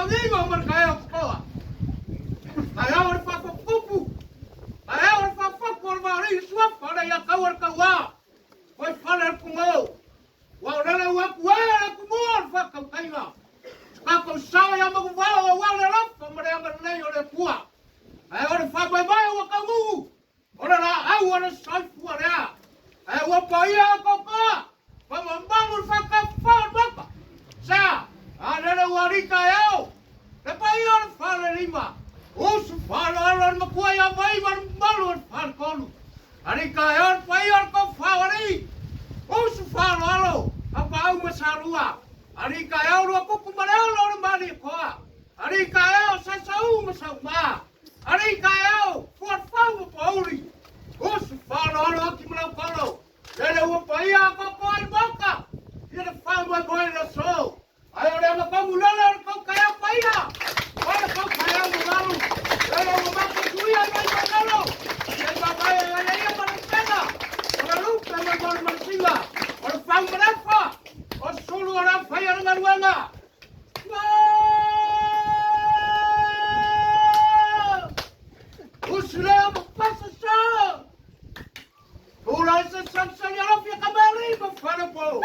kagigo markaya koa. Kaya or Faanofotupu. Kaya or Faanofotupu or mari suafa Leiataua Tagoa'i. Koi fale kungo. Wa rela wa kuera kumor Faanofotupu. Kako sawa ya maguvao wa le rafa mare nei o Lepuia'i. Kaya or Faanofotupu wa kamu. Ora la au ora saifu ora. Kaya wa paia kokoa. Pamambangun Faanofotupu. Sa, anele warika yao. Lepuia'i or fale lima. Usu falo alon makuai amai malu or fale kolu. Arika yao Lepuia'i ko fawari. Usu falo alo. Apa au masarua. Arika yao lo kuku mareo lo mali koa. Arika yao sasau masauma. Arika yao fuat fawu pauri. Usu falo alo akimalau kolo. Lele Lepuia'i ko koi boka. Ia fawu boy na so. Ayo le makamu lele ko kaya paia. Ora ko kaya malu. Lele makamu kuia mai manalo. Ia babai ia para pena. Ora lupa na gol mansinga. Ora fawu marafa. Ora sulu ora faya na ruanga. Usulea passa só. Pula essa sanção e ela fica bem para fora pô.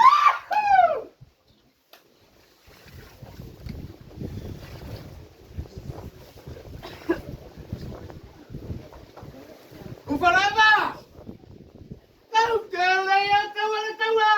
Ufarava! Kau ke Leiataua Letauā!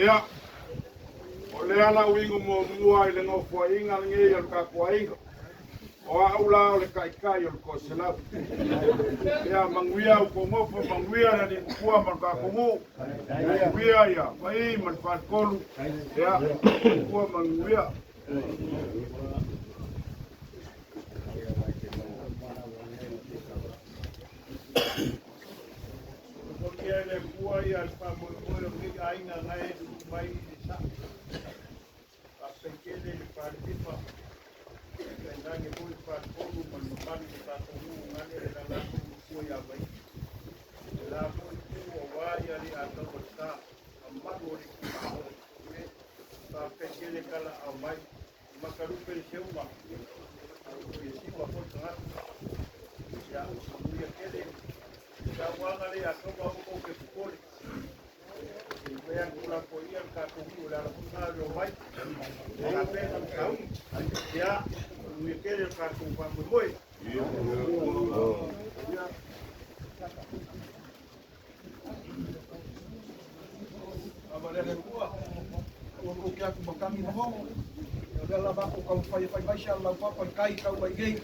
Ia, o le ala uingo mo mua I le ngofua inga nge al kakua inga. O aula o le kaikai o le koselau. Ia, manguia uko mofa, manguia na ni kukua man kakumu. Manguia ia, mai man fatkolu. Ia, kukua manguia. Ia le kua ia le pamoemoe ki aina ngai mai i sa. A pekele le paripa. Le nange pui patkolu man mani ki patkolu ngane le nalaku kua ia mai. La pui kua waia li atau sa. A manu li ki pamoe. A pekele kala au mai. Makarupe i seuma. Arupe i siwa po tangata. Ia, uia kele. Wanga le atoka ko ke pole. Vean kula ko ia ka ko la la mai. La pena kau. Ya, we kere ka ku pa mo. Abalele kuwa. O que aku bakami mo. Ela ba ko kau fai fai baisha la papa kai kau mai gei.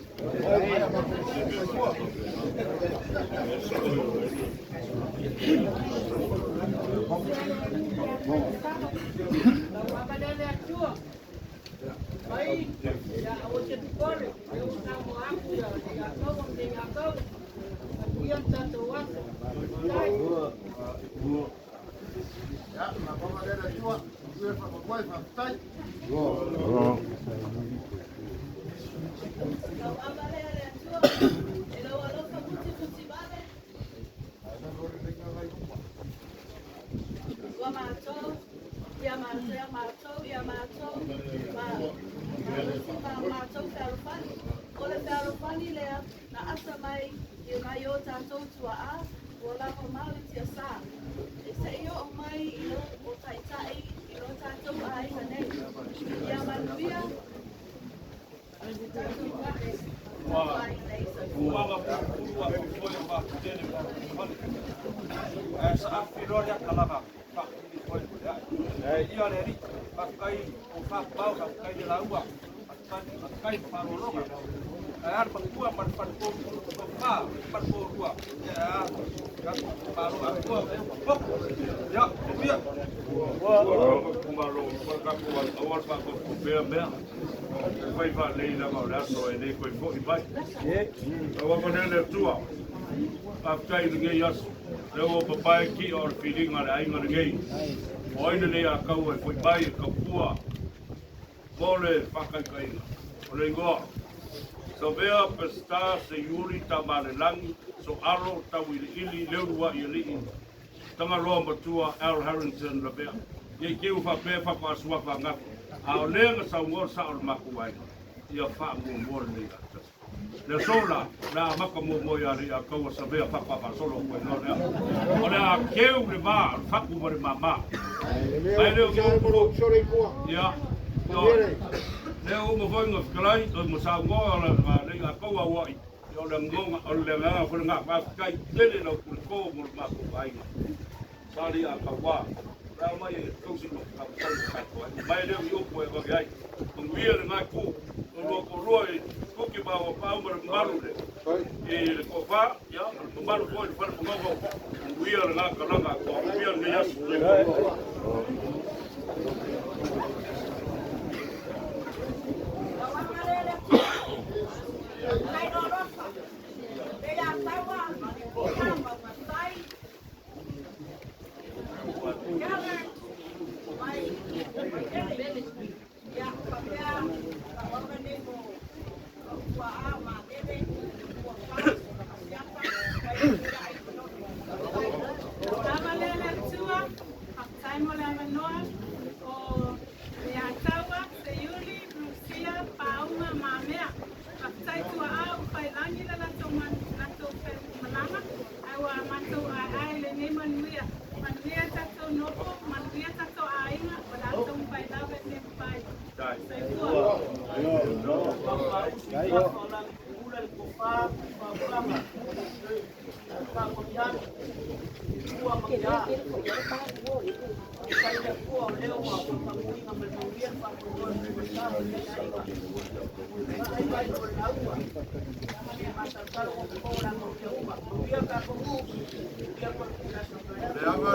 Ai ba ko kuwa. Abalele tua. Aí, já hoje tu corre, eu não vou aqui, já tô onde já tô. Aqui eu já tô lá. Ya, na papa dela tua, we fa ko vai fa tai. Abalele tua. Ele o alo ka puti puti bale. Wa mato, ya mato. Mato ferofani. Ole ferofani lea na asa mai I mai o tātou tua'a o lava maui tia sā. E se io o mai I lo o taitai I lo tātou a iha nei. Ia manuia. Tātou wake. Uanga pua koe pa tene pa. Sa afiroria kalava. Pa koe koe. Ia le ri pa kai o fa pau ka kai de la ua. Kai pa rolonga. Ar pa kua par po fa par po rua. Ya pa ro a ko. Ya bia. Wa kumalo pa ka ko awar pa ko bea bea. Vai va lei na ma so e nei ko fo I vai. Wa ko ne tua. Pa kai de yas. Leo papai ki or feeling ar ai ngar ngai. Oina nei a kau e foi vai ka pua. Vole pakai kai. Ole go. So vea pesta se yuri tamale langi so aro tawili ili leurua ili. Tanga roa matua Al Harrington la vea. Ye keu fa pe fa pa suafa ngak. A lenga sa ngor sa or makuai. Ia fa mo le ka. Le sola la maka mo ya ri a kau sa vea fa pa solo ko no le. Ole a keu le va fa ku mo mama. Ai le mo Sore ko. ya. Leo mo foi ngos klai o mo sa ngo la le ga ko wa i yo le ngo o le nga ko nga pa kai tele no ko mo ma ko ai sali a ka wa ra mai ko si no ka ko mai le yo ko e ga ai ko wi le nga ku o ko roi ko ki ba o pa mo maru le e ko fa ya mo maru ko fa mo ngo wi le nga ka nga ko wi le ya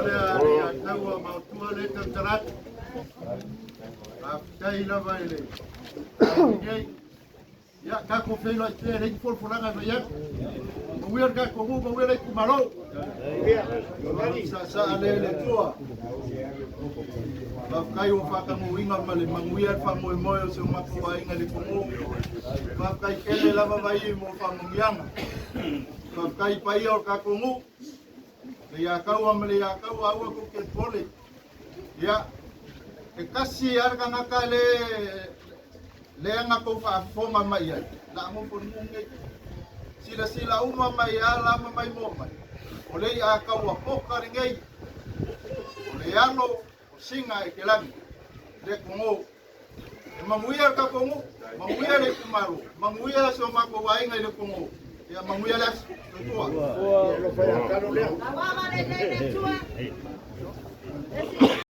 Leataua mautua le tatarat. Aftai la vaile. Ya ka ko fei lo te le for foranga no ya. Mo wer ka ko mo wer ku malo. Sa le tua. Afkai o fa ka mo winga male manguia fa mo mo se ma ko wa inga le ko mo. Afkai kele la vai mo fa mo yang. Afkai pai o ka ko mo. Ya kau amle ya kau awa ko ke pole. Ya e kasi arga ngaka le ngako fa fonga mai ai. La mo pun ngai. Sila uma mai ala mai mo mai. Ole ya kau a poka ngai. Ole ano singa e ke langi. Le kongo Manguia ka kongo, manguia le kumaru, manguia so mako wainga le kongo. Ya manguia las, tua. Lo fai a caro le. Awama le tua.